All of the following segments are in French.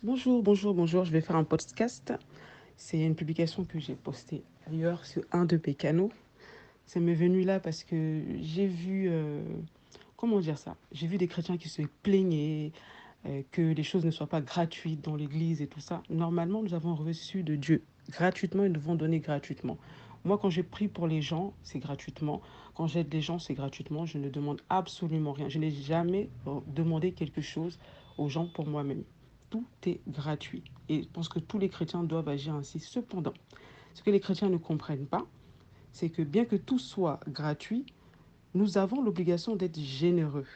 Bonjour. Je vais faire un podcast. C'est une publication que j'ai postée ailleurs sur un de mes canaux. Ça m'est venu là parce que j'ai vu, comment dire ça? J'ai vu des chrétiens qui se plaignaient que les choses ne soient pas gratuites dans l'église et tout ça. Normalement, nous avons reçu de Dieu gratuitement et nous devons donner gratuitement. Moi, quand j'ai prie pour les gens, c'est gratuitement. Quand j'aide les gens, c'est gratuitement. Je ne demande absolument rien. Je n'ai jamais demandé quelque chose aux gens pour moi-même. Tout est gratuit. Et je pense que tous les chrétiens doivent agir ainsi. Cependant, ce que les chrétiens ne comprennent pas, c'est que bien que tout soit gratuit, nous avons l'obligation d'être généreux.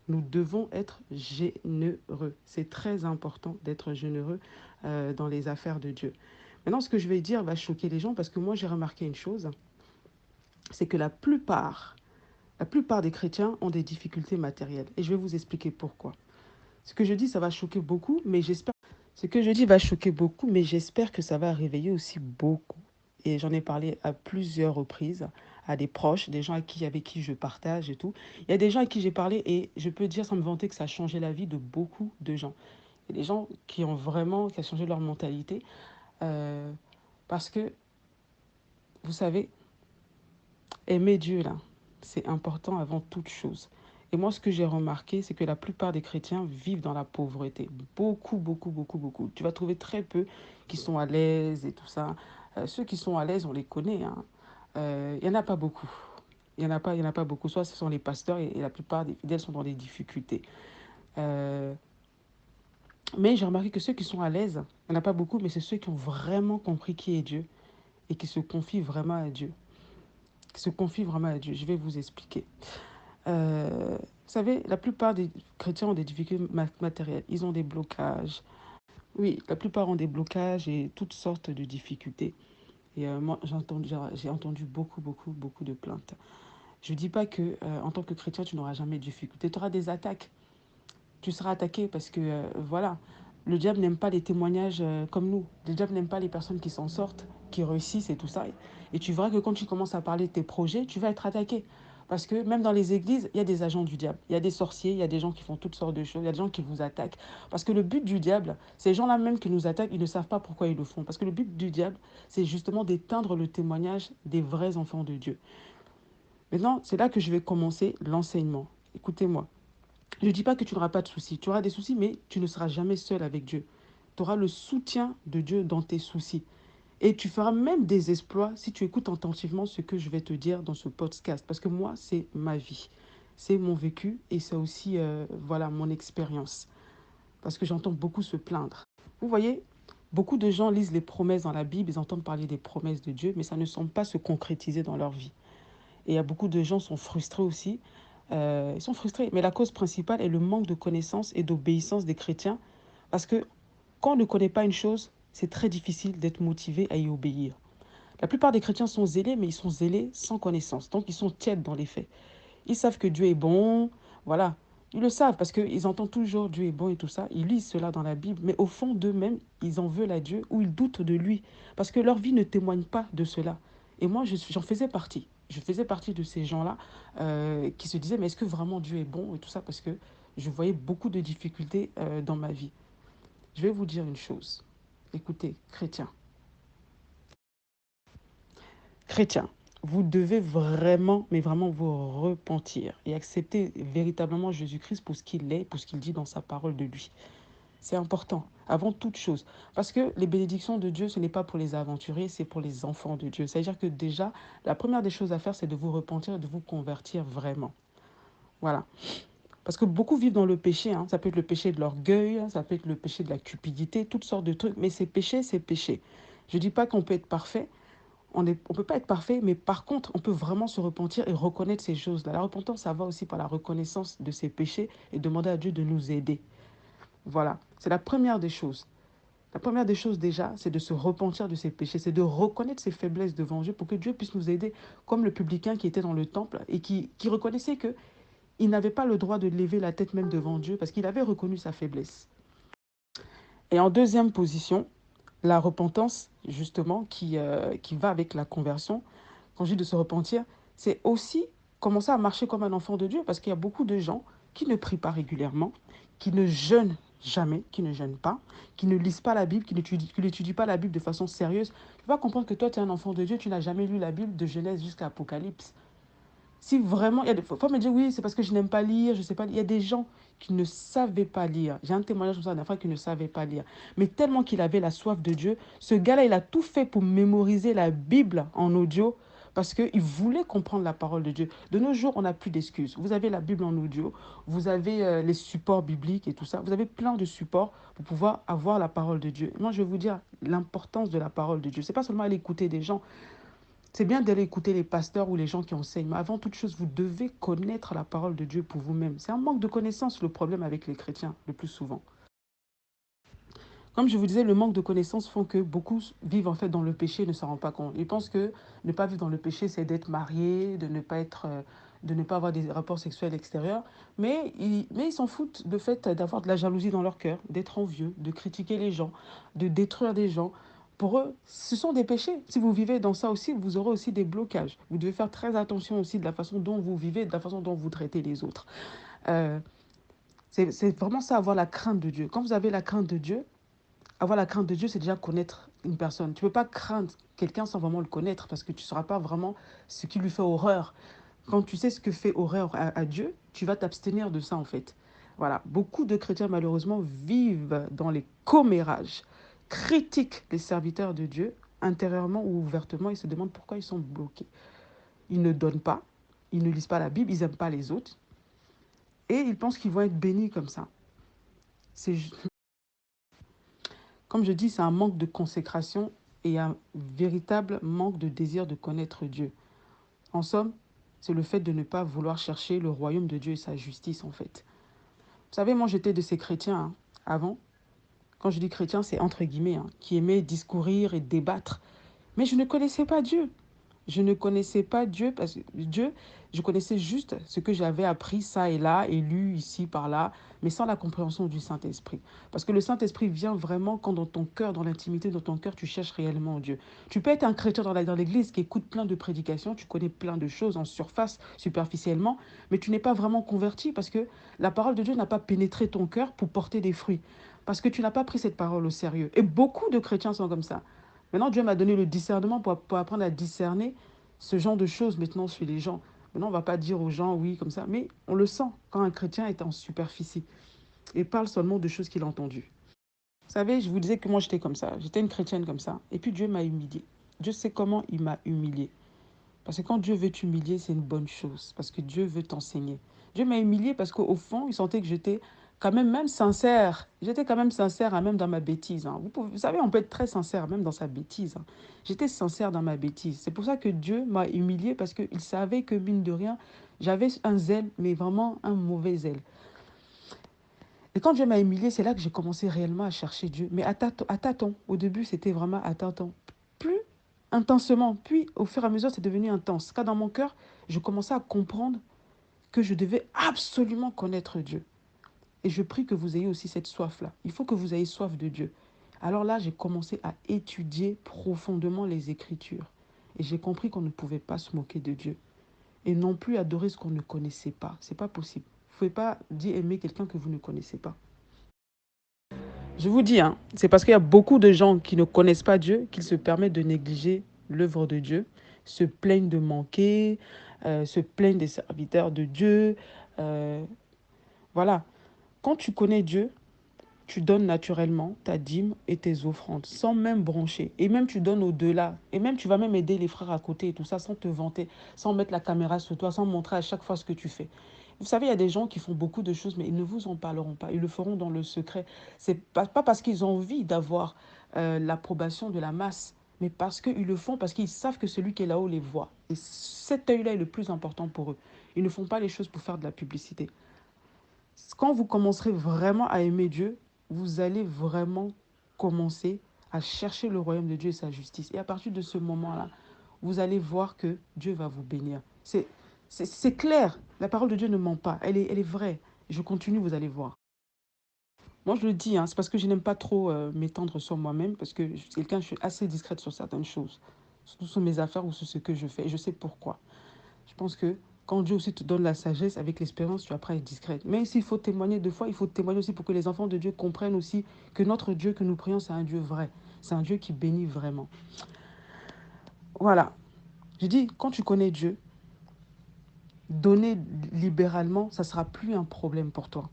Nous devons être généreux. C'est très important d'être généreux dans les affaires de Dieu. Maintenant, ce que je vais dire va choquer les gens parce que moi, j'ai remarqué une chose, c'est que la plupart des chrétiens ont des difficultés matérielles. Et je vais vous expliquer pourquoi. Ce que je dis, ça va choquer beaucoup, mais j'espère. Ce que je dis va choquer beaucoup, mais j'espère que ça va réveiller aussi beaucoup. Et j'en ai parlé à plusieurs reprises à des proches, des gens avec qui je partage et tout. Il y a des gens à qui j'ai parlé et je peux dire sans me vanter que ça a changé la vie de beaucoup de gens. Il y a des gens qui ont changé leur mentalité euh, parce que, vous savez, aimer Dieu, là, c'est important avant toute chose. Et moi, ce que j'ai remarqué, c'est que la plupart des chrétiens vivent dans la pauvreté. Beaucoup. Tu vas trouver très peu qui sont à l'aise et tout ça. Ceux qui sont à l'aise, on les connaît, hein. Il n'y en a pas beaucoup. Il y en a pas beaucoup. Soit ce sont les pasteurs et la plupart des fidèles sont dans des difficultés. Euh, mais j'ai remarqué que ceux qui sont à l'aise, il n'y en a pas beaucoup, mais c'est ceux qui ont vraiment compris qui est Dieu et qui se confient vraiment à Dieu. Qui se confient vraiment à Dieu. Je vais vous expliquer. Vous savez, la plupart des chrétiens ont des difficultés matérielles. Ils ont des blocages. Oui, la plupart ont des blocages et toutes sortes de difficultés. Et moi, j'ai entendu beaucoup de plaintes. Je ne dis pas que en tant que chrétien, tu n'auras jamais de difficultés. Tu auras des attaques. Tu seras attaqué parce que, voilà, le diable n'aime pas les témoignages comme nous. Le diable n'aime pas les personnes qui s'en sortent, qui réussissent et tout ça. Et tu verras que quand tu commences à parler de tes projets, tu vas être attaqué. Parce que même dans les églises, il y a des agents du diable. Il y a des sorciers, il y a des gens qui font toutes sortes de choses, il y a des gens qui vous attaquent. Parce que le but du diable, ces gens-là même qui nous attaquent, ils ne savent pas pourquoi ils le font. Parce que le but du diable, c'est justement d'éteindre le témoignage des vrais enfants de Dieu. Maintenant, c'est là que je vais commencer l'enseignement. Écoutez-moi. Je ne dis pas que tu n'auras pas de soucis. Tu auras des soucis, mais tu ne seras jamais seul avec Dieu. Tu auras le soutien de Dieu dans tes soucis. Et tu feras même des exploits si tu écoutes attentivement ce que je vais te dire dans ce podcast. Parce que moi, c'est ma vie. C'est mon vécu et c'est aussi voilà, mon expérience. Parce que j'entends beaucoup se plaindre. Vous voyez, beaucoup de gens lisent les promesses dans la Bible, ils entendent parler des promesses de Dieu, mais ça ne semble pas se concrétiser dans leur vie. Et il y a beaucoup de gens qui sont frustrés aussi. Ils sont frustrés. Mais la cause principale est le manque de connaissance et d'obéissance des chrétiens. Parce que quand on ne connaît pas une chose, c'est très difficile d'être motivé à y obéir. La plupart des chrétiens sont zélés, mais ils sont zélés sans connaissance. Donc ils sont tièdes dans les faits. Ils savent que Dieu est bon. Voilà. Ils le savent parce qu'ils entendent toujours Dieu est bon et tout ça. Ils lisent cela dans la Bible. Mais au fond d'eux-mêmes, ils en veulent à Dieu ou ils doutent de lui. Parce que leur vie ne témoigne pas de cela. Et moi, j'en faisais partie. Je faisais partie de ces gens-là qui se disaient, mais est-ce que vraiment Dieu est bon et tout ça? Parce que je voyais beaucoup de difficultés dans ma vie. Je vais vous dire une chose. Écoutez, chrétiens, chrétiens, vous devez vraiment, mais vraiment vous repentir et accepter véritablement Jésus-Christ pour ce qu'il est, pour ce qu'il dit dans sa parole de lui. C'est important, avant toute chose. Parce que les bénédictions de Dieu, ce n'est pas pour les aventuriers, c'est pour les enfants de Dieu. C'est-à-dire que déjà, la première des choses à faire, c'est de vous repentir et de vous convertir vraiment. Voilà. Parce que beaucoup vivent dans le péché, hein. Ça peut être le péché de l'orgueil, hein. Ça peut être le péché de la cupidité, toutes sortes de trucs. Mais ces péchés, c'est péché. Je ne dis pas qu'on peut être parfait. On ne peut pas être parfait, mais par contre, on peut vraiment se repentir et reconnaître ces choses-là. La repentance, ça va aussi par la reconnaissance de ses péchés et demander à Dieu de nous aider. Voilà, c'est la première des choses. La première des choses déjà, c'est de se repentir de ses péchés, c'est de reconnaître ses faiblesses devant Dieu pour que Dieu puisse nous aider, comme le publicain qui était dans le temple et qui reconnaissait qu'il n'avait pas le droit de lever la tête même devant Dieu parce qu'il avait reconnu sa faiblesse. Et en deuxième position, la repentance, justement, qui va avec la conversion, quand je dis de se repentir, c'est aussi commencer à marcher comme un enfant de Dieu parce qu'il y a beaucoup de gens qui ne prient pas régulièrement, qui ne jeûnent jamais, qui ne jeûnent pas, qui ne lisent pas la Bible, qui n'étudient pas la Bible de façon sérieuse. Tu vas comprendre que toi, tu es un enfant de Dieu, tu n'as jamais lu la Bible de Genèse jusqu'à Apocalypse. Si vraiment, il y a des fois, faut me dire oui, c'est parce que je n'aime pas lire, je sais pas. Il y a des gens qui ne savaient pas lire. J'ai un témoignage comme ça d'un frère qui ne savait pas lire. Mais tellement qu'il avait la soif de Dieu, ce gars-là, il a tout fait pour mémoriser la Bible en audio parce qu'il voulait comprendre la parole de Dieu. De nos jours, on n'a plus d'excuses. Vous avez la Bible en audio, vous avez les supports bibliques et tout ça. Vous avez plein de supports pour pouvoir avoir la parole de Dieu. Moi, je vais vous dire l'importance de la parole de Dieu. C'est pas seulement aller écouter des gens. C'est bien d'aller écouter les pasteurs ou les gens qui enseignent, mais avant toute chose, vous devez connaître la parole de Dieu pour vous-même. C'est un manque de connaissance le problème avec les chrétiens, le plus souvent. Comme je vous disais, le manque de connaissances font que beaucoup vivent en fait dans le péché et ne s'en rendent pas compte. Ils pensent que ne pas vivre dans le péché, c'est d'être marié, de ne pas avoir des rapports sexuels extérieurs. Mais ils s'en foutent de fait d'avoir de la jalousie dans leur cœur, d'être envieux, de critiquer les gens, de détruire des gens. Pour eux, ce sont des péchés. Si vous vivez dans ça aussi, vous aurez aussi des blocages. Vous devez faire très attention aussi de la façon dont vous vivez, de la façon dont vous traitez les autres. Euh, c'est vraiment ça, avoir la crainte de Dieu. Quand vous avez la crainte de Dieu, avoir la crainte de Dieu, c'est déjà connaître une personne. Tu ne peux pas craindre quelqu'un sans vraiment le connaître parce que tu ne sauras pas vraiment ce qui lui fait horreur. Quand tu sais ce que fait horreur à Dieu, tu vas t'abstenir de ça en fait. Voilà, beaucoup de chrétiens malheureusement vivent dans les commérages, critiquent les serviteurs de Dieu intérieurement ou ouvertement. Ils se demandent pourquoi ils sont bloqués. Ils ne donnent pas, ils ne lisent pas la Bible, ils n'aiment pas les autres et ils pensent qu'ils vont être bénis comme ça. C'est Comme je dis, c'est un manque de consécration et un véritable manque de désir de connaître Dieu. En somme, c'est le fait de ne pas vouloir chercher le royaume de Dieu et sa justice, en fait. Vous savez, moi, j'étais de ces chrétiens avant. Quand je dis chrétien, c'est entre guillemets, qui aimaient discourir et débattre. Mais je ne connaissais pas Dieu. Je ne connaissais pas Dieu parce que Dieu, je connaissais juste ce que j'avais appris ça et là et lu ici par là, mais sans la compréhension du Saint-Esprit. Parce que le Saint-Esprit vient vraiment quand dans ton cœur, dans l'intimité de ton cœur, tu cherches réellement Dieu. Tu peux être un chrétien dans l'église qui écoute plein de prédications, tu connais plein de choses en surface, superficiellement, mais tu n'es pas vraiment converti parce que la parole de Dieu n'a pas pénétré ton cœur pour porter des fruits. Parce que tu n'as pas pris cette parole au sérieux. Et beaucoup de chrétiens sont comme ça. Maintenant, Dieu m'a donné le discernement pour apprendre à discerner ce genre de choses maintenant chez les gens. Maintenant, on ne va pas dire aux gens oui comme ça, mais on le sent quand un chrétien est en superficie et parle seulement de choses qu'il a entendues. Vous savez, je vous disais que moi j'étais comme ça, j'étais une chrétienne comme ça. Et puis Dieu m'a humiliée. Dieu sait comment il m'a humiliée. Parce que quand Dieu veut t'humilier, c'est une bonne chose. Parce que Dieu veut t'enseigner. Dieu m'a humiliée parce qu'au fond, il sentait que j'étais quand même sincère. J'étais quand même sincère, même dans ma bêtise. Vous savez, on peut être très sincère, même dans sa bêtise. J'étais sincère dans ma bêtise. C'est pour ça que Dieu m'a humiliée parce qu'il savait que, mine de rien, j'avais un zèle, mais vraiment un mauvais zèle. Et quand Dieu m'a humiliée, c'est là que j'ai commencé réellement à chercher Dieu. Mais à tâtons. Au début, c'était vraiment à tâtons. Plus intensément. Puis, au fur et à mesure, c'est devenu intense. Car dans mon cœur, je commençais à comprendre que je devais absolument connaître Dieu. Et je prie que vous ayez aussi cette soif-là. Il faut que vous ayez soif de Dieu. Alors là, j'ai commencé à étudier profondément les Écritures. Et j'ai compris qu'on ne pouvait pas se moquer de Dieu. Et non plus adorer ce qu'on ne connaissait pas. C'est pas possible. Vous ne pouvez pas dire aimer quelqu'un que vous ne connaissez pas. Je vous dis, c'est parce qu'il y a beaucoup de gens qui ne connaissent pas Dieu qu'ils se permettent de négliger l'œuvre de Dieu, se plaignent de manquer, se plaignent des serviteurs de Dieu. euh, voilà. Quand tu connais Dieu, tu donnes naturellement ta dîme et tes offrandes, sans même broncher. Et même tu donnes au-delà. Et même tu vas même aider les frères à côté et tout ça, sans te vanter, sans mettre la caméra sur toi, sans montrer à chaque fois ce que tu fais. Vous savez, il y a des gens qui font beaucoup de choses, mais ils ne vous en parleront pas. Ils le feront dans le secret. C'est pas parce qu'ils ont envie d'avoir l'approbation de la masse, mais parce qu'ils le font, parce qu'ils savent que celui qui est là-haut les voit. Et cet œil-là est le plus important pour eux. Ils ne font pas les choses pour faire de la publicité. Quand vous commencerez vraiment à aimer Dieu, vous allez vraiment commencer à chercher le royaume de Dieu et sa justice. Et à partir de ce moment-là, vous allez voir que Dieu va vous bénir. C'est clair, la parole de Dieu ne ment pas, elle est vraie. Je continue, vous allez voir. Moi, je le dis, c'est parce que je n'aime pas trop m'étendre sur moi-même, parce que je suis quelqu'un, je suis assez discrète sur certaines choses, surtout sur mes affaires ou sur ce que je fais. Et je sais pourquoi. Je pense que Quand Dieu aussi te donne la sagesse, avec l'expérience, tu apprends à être discrète. Mais s'il faut témoigner deux fois, il faut témoigner aussi pour que les enfants de Dieu comprennent aussi que notre Dieu que nous prions, c'est un Dieu vrai. C'est un Dieu qui bénit vraiment. Voilà. Je dis, quand tu connais Dieu, donner libéralement, ça ne sera plus un problème pour toi.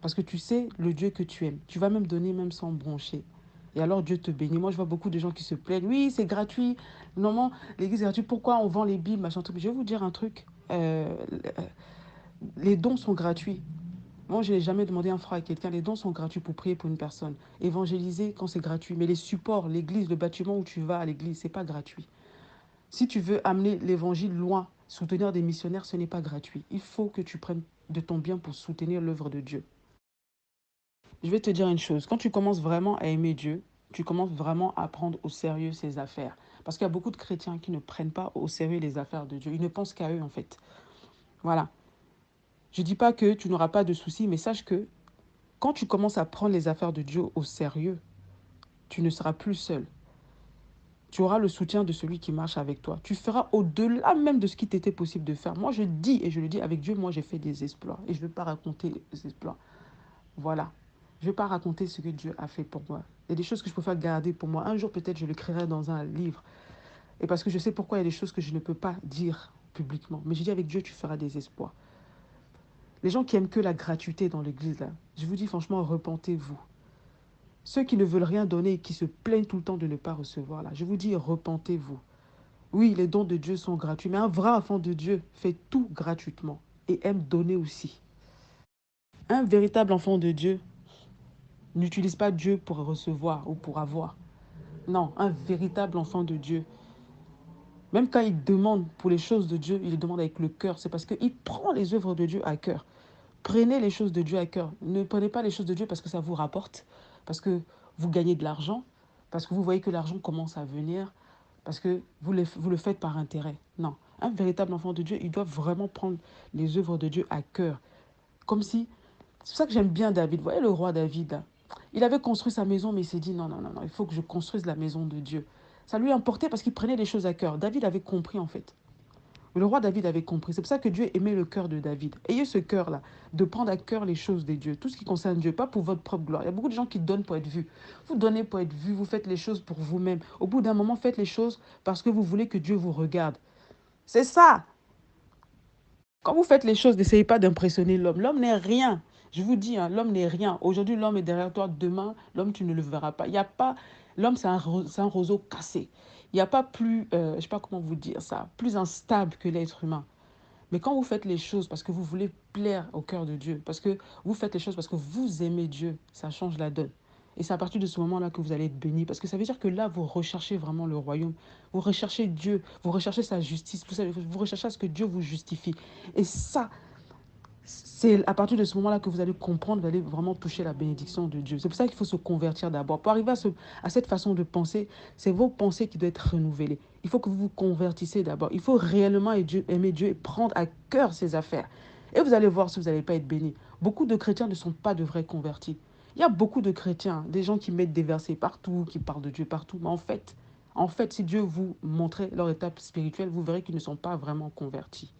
Parce que tu sais le Dieu que tu aimes. Tu vas même donner même sans broncher. Et alors Dieu te bénit. Moi, je vois beaucoup de gens qui se plaignent. Oui, c'est gratuit. Normalement, l'église est gratuite. Pourquoi on vend les Bibles, machin truc. Je vais vous dire un truc. Les dons sont gratuits. Moi, je n'ai jamais demandé un franc à quelqu'un. Les dons sont gratuits pour prier pour une personne. Évangéliser quand c'est gratuit. Mais les supports, l'église, le bâtiment où tu vas à l'église, c'est pas gratuit. Si tu veux amener l'évangile loin, soutenir des missionnaires, ce n'est pas gratuit. Il faut que tu prennes de ton bien pour soutenir l'œuvre de Dieu. Je vais te dire une chose. Quand tu commences vraiment à aimer Dieu, tu commences vraiment à prendre au sérieux ses affaires. Parce qu'il y a beaucoup de chrétiens qui ne prennent pas au sérieux les affaires de Dieu. Ils ne pensent qu'à eux, en fait. Voilà. Je ne dis pas que tu n'auras pas de soucis, mais sache que quand tu commences à prendre les affaires de Dieu au sérieux, tu ne seras plus seul. Tu auras le soutien de celui qui marche avec toi. Tu feras au-delà même de ce qui t'était possible de faire. Moi, je dis, et je le dis avec Dieu, moi, j'ai fait des exploits. Et je ne vais pas raconter les exploits. Voilà. Je ne vais pas raconter ce que Dieu a fait pour moi. Il y a des choses que je préfère garder pour moi. Un jour, peut-être, je l'écrirai dans un livre. Et parce que je sais pourquoi il y a des choses que je ne peux pas dire publiquement. Mais je dis avec Dieu, tu feras des espoirs. Les gens qui aiment que la gratuité dans l'église, là, je vous dis franchement, repentez-vous. Ceux qui ne veulent rien donner et qui se plaignent tout le temps de ne pas recevoir, là, je vous dis, repentez-vous. Oui, les dons de Dieu sont gratuits, mais un vrai enfant de Dieu fait tout gratuitement et aime donner aussi. Un véritable enfant de Dieu n'utilise pas Dieu pour recevoir ou pour avoir. Non, un véritable enfant de Dieu, même quand il demande pour les choses de Dieu, il les demande avec le cœur. C'est parce qu'il prend les œuvres de Dieu à cœur. Prenez les choses de Dieu à cœur. Ne prenez pas les choses de Dieu parce que ça vous rapporte, parce que vous gagnez de l'argent, parce que vous voyez que l'argent commence à venir, parce que vous le faites par intérêt. Non, un véritable enfant de Dieu, il doit vraiment prendre les œuvres de Dieu à cœur. Comme si... C'est pour ça que j'aime bien David. Vous voyez le roi David, là. Il avait construit sa maison, mais il s'est dit, non, non, non, non, il faut que je construise la maison de Dieu. Ça lui importait parce qu'il prenait les choses à cœur. David avait compris, en fait. Le roi David avait compris. C'est pour ça que Dieu aimait le cœur de David. Ayez ce cœur-là, de prendre à cœur les choses de Dieu, tout ce qui concerne Dieu, pas pour votre propre gloire. Il y a beaucoup de gens qui donnent pour être vus. Vous donnez pour être vus, vous faites les choses pour vous-même. Au bout d'un moment, faites les choses parce que vous voulez que Dieu vous regarde. C'est ça. Quand vous faites les choses, n'essayez pas d'impressionner l'homme. L'homme n'est rien. Je vous dis, hein, l'homme n'est rien. Aujourd'hui, l'homme est derrière toi. Demain, l'homme, tu ne le verras pas. Il y a pas... L'homme, c'est un roseau cassé. Il n'y a pas plus, je ne sais pas comment vous dire ça, plus instable que l'être humain. Mais quand vous faites les choses parce que vous voulez plaire au cœur de Dieu, parce que vous faites les choses parce que vous aimez Dieu, ça change la donne. Et c'est à partir de ce moment-là que vous allez être béni. Parce que ça veut dire que là, vous recherchez vraiment le royaume. Vous recherchez Dieu. Vous recherchez sa justice. Vous recherchez à ce que Dieu vous justifie. Et ça, c'est à partir de ce moment-là que vous allez comprendre, vous allez vraiment toucher la bénédiction de Dieu. C'est pour ça qu'il faut se convertir d'abord. Pour arriver à cette façon de penser, c'est vos pensées qui doivent être renouvelées. Il faut que vous vous convertissez d'abord. Il faut réellement aimer Dieu et prendre à cœur ses affaires. Et vous allez voir si vous n'allez pas être béni. Beaucoup de chrétiens ne sont pas de vrais convertis. Il y a beaucoup de chrétiens, des gens qui mettent des versets partout, qui parlent de Dieu partout. Mais en fait, si Dieu vous montrait leur étape spirituelle, vous verrez qu'ils ne sont pas vraiment convertis.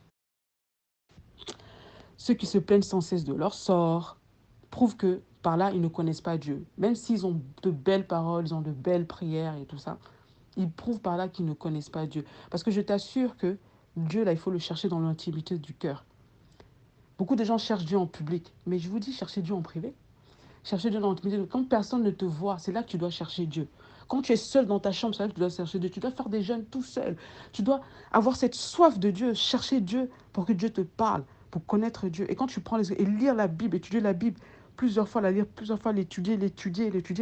Ceux qui se plaignent sans cesse de leur sort prouvent que par là, ils ne connaissent pas Dieu. Même s'ils ont de belles paroles, ils ont de belles prières et tout ça, ils prouvent par là qu'ils ne connaissent pas Dieu. Parce que je t'assure que Dieu, là, il faut le chercher dans l'intimité du cœur. Beaucoup de gens cherchent Dieu en public, mais je vous dis, cherchez Dieu en privé. Cherchez Dieu dans l'intimité. Quand personne ne te voit, c'est là que tu dois chercher Dieu. Quand tu es seul dans ta chambre, c'est là que tu dois chercher Dieu. Tu dois faire des jeûnes tout seul. Tu dois avoir cette soif de Dieu, chercher Dieu pour que Dieu te parle, pour connaître Dieu. Et quand tu prends et lire la Bible, étudier la Bible, plusieurs fois la lire, plusieurs fois l'étudier,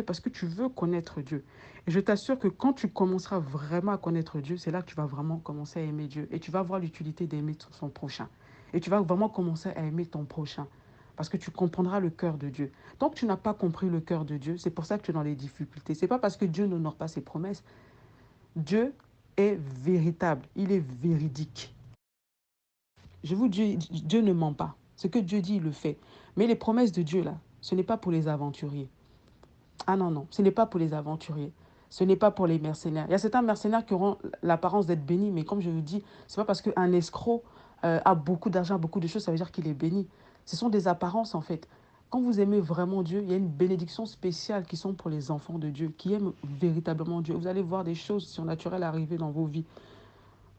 parce que tu veux connaître Dieu. Et je t'assure que quand tu commenceras vraiment à connaître Dieu, c'est là que tu vas vraiment commencer à aimer Dieu. Et tu vas voir l'utilité d'aimer son prochain. Et tu vas vraiment commencer à aimer ton prochain. Parce que tu comprendras le cœur de Dieu. Tant que tu n'as pas compris le cœur de Dieu, c'est pour ça que tu es dans les difficultés. Ce n'est pas parce que Dieu n'honore pas ses promesses. Dieu est véritable, il est véridique. Je vous dis, Dieu ne ment pas. Ce que Dieu dit, il le fait. Mais les promesses de Dieu, là, ce n'est pas pour les aventuriers. Ah non, non, ce n'est pas pour les aventuriers. Ce n'est pas pour les mercenaires. Il y a certains mercenaires qui auront l'apparence d'être bénis, mais comme je vous dis, ce n'est pas parce qu'un escroc a beaucoup d'argent, beaucoup de choses, ça veut dire qu'il est béni. Ce sont des apparences en fait. Quand vous aimez vraiment Dieu, il y a une bénédiction spéciale qui sont pour les enfants de Dieu, qui aiment véritablement Dieu. Vous allez voir des choses surnaturelles arriver dans vos vies.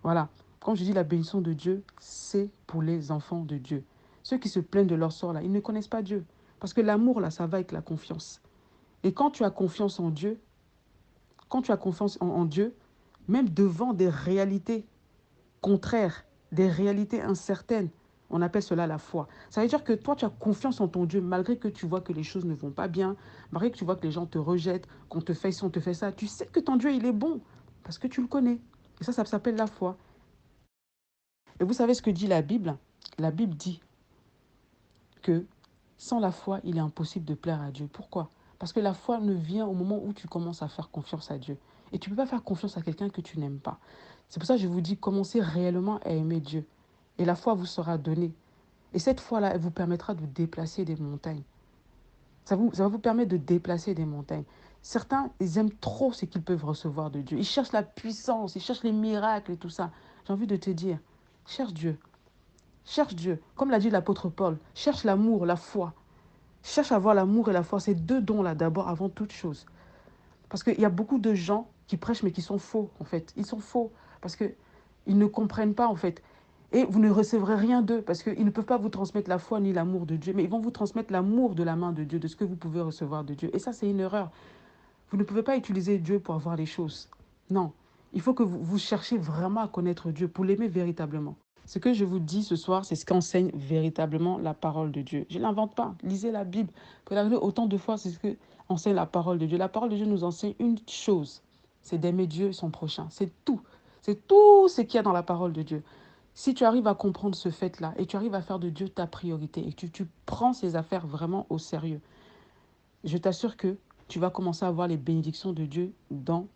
Voilà. Quand je dis la bénédiction de Dieu, c'est pour les enfants de Dieu. Ceux qui se plaignent de leur sort, là, ils ne connaissent pas Dieu. Parce que l'amour, là, ça va avec la confiance. Et quand tu as confiance en Dieu, quand tu as confiance en Dieu, même devant des réalités contraires, des réalités incertaines, on appelle cela la foi. Ça veut dire que toi, tu as confiance en ton Dieu, malgré que tu vois que les choses ne vont pas bien, malgré que tu vois que les gens te rejettent, qu'on te fait ci, on te fait ça. Tu sais que ton Dieu, il est bon, parce que tu le connais. Et ça s'appelle la foi. Et vous savez ce que dit la Bible? La Bible dit que sans la foi, il est impossible de plaire à Dieu. Pourquoi? Parce que la foi ne vient au moment où tu commences à faire confiance à Dieu. Et tu ne peux pas faire confiance à quelqu'un que tu n'aimes pas. C'est pour ça que je vous dis, commencez réellement à aimer Dieu. Et la foi vous sera donnée. Et cette foi-là, elle vous permettra de déplacer des montagnes. Ça va vous permettre de déplacer des montagnes. Certains, ils aiment trop ce qu'ils peuvent recevoir de Dieu. Ils cherchent la puissance, ils cherchent les miracles et tout ça. J'ai envie de te dire, cherche Dieu. Cherche Dieu. Comme l'a dit l'apôtre Paul, cherche l'amour, la foi. Cherche à avoir l'amour et la foi, ces deux dons-là d'abord avant toute chose. Parce qu'il y a beaucoup de gens qui prêchent mais qui sont faux en fait. Ils sont faux parce qu'ils ne comprennent pas en fait. Et vous ne recevrez rien d'eux parce qu'ils ne peuvent pas vous transmettre la foi ni l'amour de Dieu, mais ils vont vous transmettre l'amour de la main de Dieu, de ce que vous pouvez recevoir de Dieu. Et ça, c'est une erreur. Vous ne pouvez pas utiliser Dieu pour avoir les choses. Non. Il faut que vous cherchiez vraiment à connaître Dieu pour l'aimer véritablement. Ce que je vous dis ce soir, c'est ce qu'enseigne véritablement la parole de Dieu. Je ne l'invente pas. Lisez la Bible. Regardez autant de fois, c'est ce que enseigne la parole de Dieu. La parole de Dieu nous enseigne une chose, c'est d'aimer Dieu et son prochain. C'est tout. C'est tout ce qu'il y a dans la parole de Dieu. Si tu arrives à comprendre ce fait-là et tu arrives à faire de Dieu ta priorité et que tu prends ces affaires vraiment au sérieux, je t'assure que tu vas commencer à voir les bénédictions de Dieu dans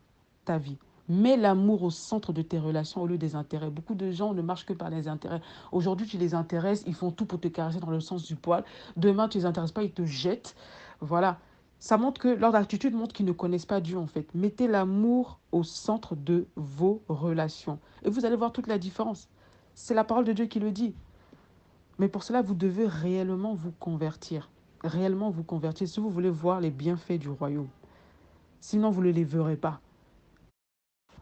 ta vie. Mets l'amour au centre de tes relations au lieu des intérêts. Beaucoup de gens ne marchent que par les intérêts. Aujourd'hui, tu les intéresses, ils font tout pour te caresser dans le sens du poil. Demain, tu ne les intéresses pas, ils te jettent. Voilà. Ça montre que leur attitude montre qu'ils ne connaissent pas Dieu en fait. Mettez l'amour au centre de vos relations. Et vous allez voir toute la différence. C'est la parole de Dieu qui le dit. Mais pour cela, vous devez réellement vous convertir. Réellement vous convertir si vous voulez voir les bienfaits du royaume. Sinon, vous ne les verrez pas.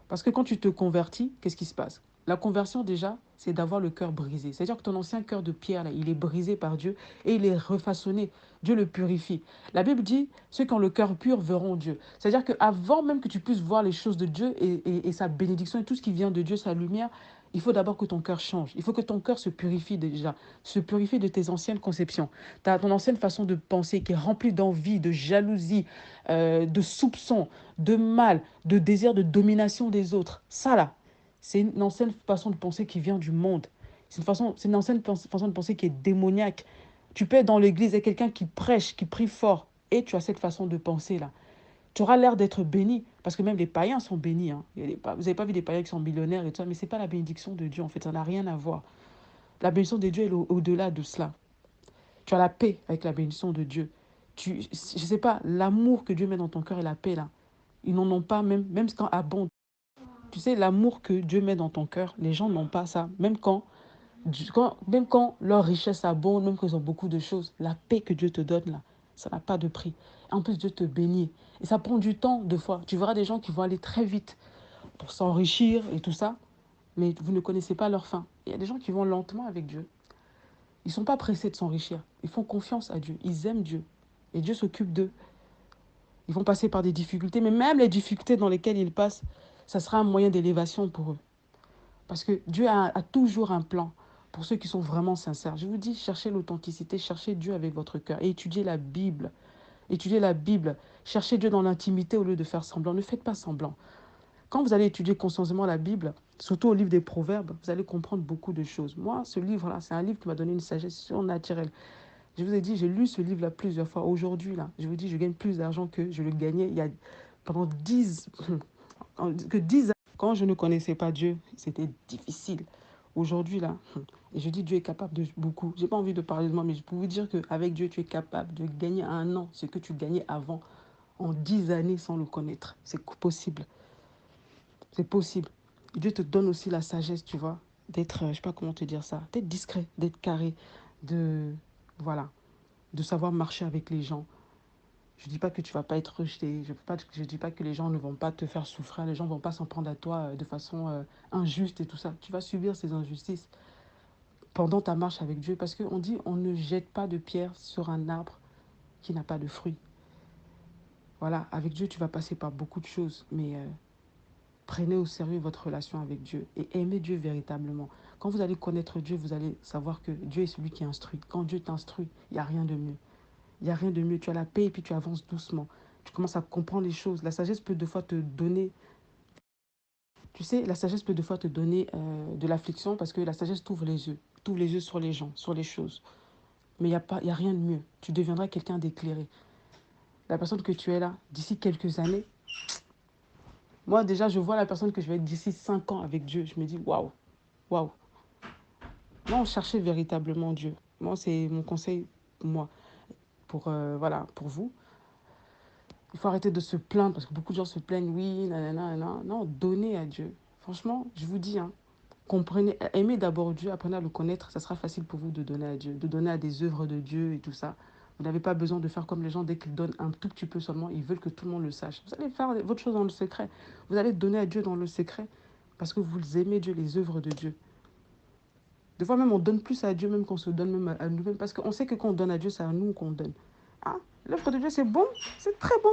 Parce que quand tu te convertis, qu'est-ce qui se passe? La conversion, déjà, c'est d'avoir le cœur brisé. C'est-à-dire que ton ancien cœur de pierre, là, il est brisé par Dieu et il est refaçonné. Dieu le purifie. La Bible dit, ceux qui ont le cœur pur verront Dieu. C'est-à-dire qu'avant même que tu puisses voir les choses de Dieu et sa bénédiction et tout ce qui vient de Dieu, sa lumière, il faut d'abord que ton cœur change. Il faut que ton cœur se purifie déjà. Se purifie de tes anciennes conceptions. Ton ancienne façon de penser qui est remplie d'envie, de jalousie, de soupçons, de mal, de désir de domination des autres. Ça là, c'est une ancienne façon de penser qui vient du monde. C'est une ancienne façon de penser qui est démoniaque. Tu peux être dans l'église et quelqu'un qui prêche, qui prie fort, et tu as cette façon de penser là. Tu auras l'air d'être béni, parce que même les païens sont bénis. Hein. Vous n'avez pas vu des païens qui sont millionnaires et tout ça, mais ce n'est pas la bénédiction de Dieu en fait, ça n'a rien à voir. La bénédiction de Dieu est au-delà de cela. Tu as la paix avec la bénédiction de Dieu. Je ne sais pas, l'amour que Dieu met dans ton cœur et la paix là, ils n'en ont pas même quand abondent. Tu sais, l'amour que Dieu met dans ton cœur, les gens n'ont pas ça. Même quand leur richesse abonde, même quand ils ont beaucoup de choses, la paix que Dieu te donne là, ça n'a pas de prix. En plus, Dieu te bénit. Et ça prend du temps, deux fois. Tu verras des gens qui vont aller très vite pour s'enrichir et tout ça, mais vous ne connaissez pas leur fin. Il y a des gens qui vont lentement avec Dieu. Ils ne sont pas pressés de s'enrichir. Ils font confiance à Dieu. Ils aiment Dieu. Et Dieu s'occupe d'eux. Ils vont passer par des difficultés, mais même les difficultés dans lesquelles ils passent, ça sera un moyen d'élévation pour eux. Parce que Dieu a toujours un plan pour ceux qui sont vraiment sincères. Je vous dis, cherchez l'authenticité, cherchez Dieu avec votre cœur et étudiez la Bible. Étudiez la Bible. Cherchez Dieu dans l'intimité au lieu de faire semblant. Ne faites pas semblant. Quand vous allez étudier consciencieusement la Bible, surtout au livre des Proverbes, vous allez comprendre beaucoup de choses. Moi, ce livre-là, c'est un livre qui m'a donné une sagesse surnaturelle. Je vous ai dit, j'ai lu ce livre-là plusieurs fois. Aujourd'hui, là, je vous dis, je gagne plus d'argent que je le gagnais il y a pendant 10 ans. Quand je ne connaissais pas Dieu, c'était difficile. Aujourd'hui, là, et je dis Dieu est capable de beaucoup. Je n'ai pas envie de parler de moi, mais je peux vous dire qu'avec Dieu, tu es capable de gagner en un an ce que tu gagnais avant en 10 années sans le connaître. C'est possible. C'est possible. Dieu te donne aussi la sagesse, tu vois. d'être, je sais pas comment te dire ça, d'être discret, d'être carré, de, voilà, de savoir marcher avec les gens. Je dis pas que tu vas pas être rejeté, je dis pas que les gens ne vont pas te faire souffrir, les gens vont pas s'en prendre à toi de façon injuste et tout ça. Tu vas subir ces injustices pendant ta marche avec Dieu parce qu'on dit on ne jette pas de pierre sur un arbre qui n'a pas de fruits. Voilà, avec Dieu, tu vas passer par beaucoup de choses, mais prenez au sérieux votre relation avec Dieu et aimez Dieu véritablement. Quand vous allez connaître Dieu, vous allez savoir que Dieu est celui qui instruit. Quand Dieu t'instruit, il n'y a rien de mieux. Il n'y a rien de mieux. Tu as la paix et puis tu avances doucement. Tu commences à comprendre les choses. La sagesse peut deux fois te donner, tu sais, la sagesse peut deux fois te donner de l'affliction parce que la sagesse t'ouvre les yeux sur les gens, sur les choses. Mais il y a rien de mieux. Tu deviendras quelqu'un d'éclairé. La personne que tu es là, d'ici quelques années, moi déjà, je vois la personne que je vais être d'ici 5 ans avec Dieu. Je me dis, waouh, waouh. Non, cherchez véritablement Dieu. Moi, c'est mon conseil, moi, voilà, pour vous. Il faut arrêter de se plaindre parce que beaucoup de gens se plaignent, oui, nanana, nanana. Non, donnez à Dieu. Franchement, je vous dis, hein, comprenez, aimez d'abord Dieu, apprenez à le connaître. Ça sera facile pour vous de donner à Dieu, de donner à des œuvres de Dieu et tout ça. Vous n'avez pas besoin de faire comme les gens dès qu'ils donnent un tout petit peu seulement. Ils veulent que tout le monde le sache. Vous allez faire votre chose dans le secret. Vous allez donner à Dieu dans le secret parce que vous aimez Dieu, les œuvres de Dieu. Des fois même, on donne plus à Dieu même qu'on se donne même à nous-mêmes parce qu'on sait que quand on donne à Dieu, c'est à nous qu'on donne. Ah, l'œuvre de Dieu, c'est bon, c'est très bon.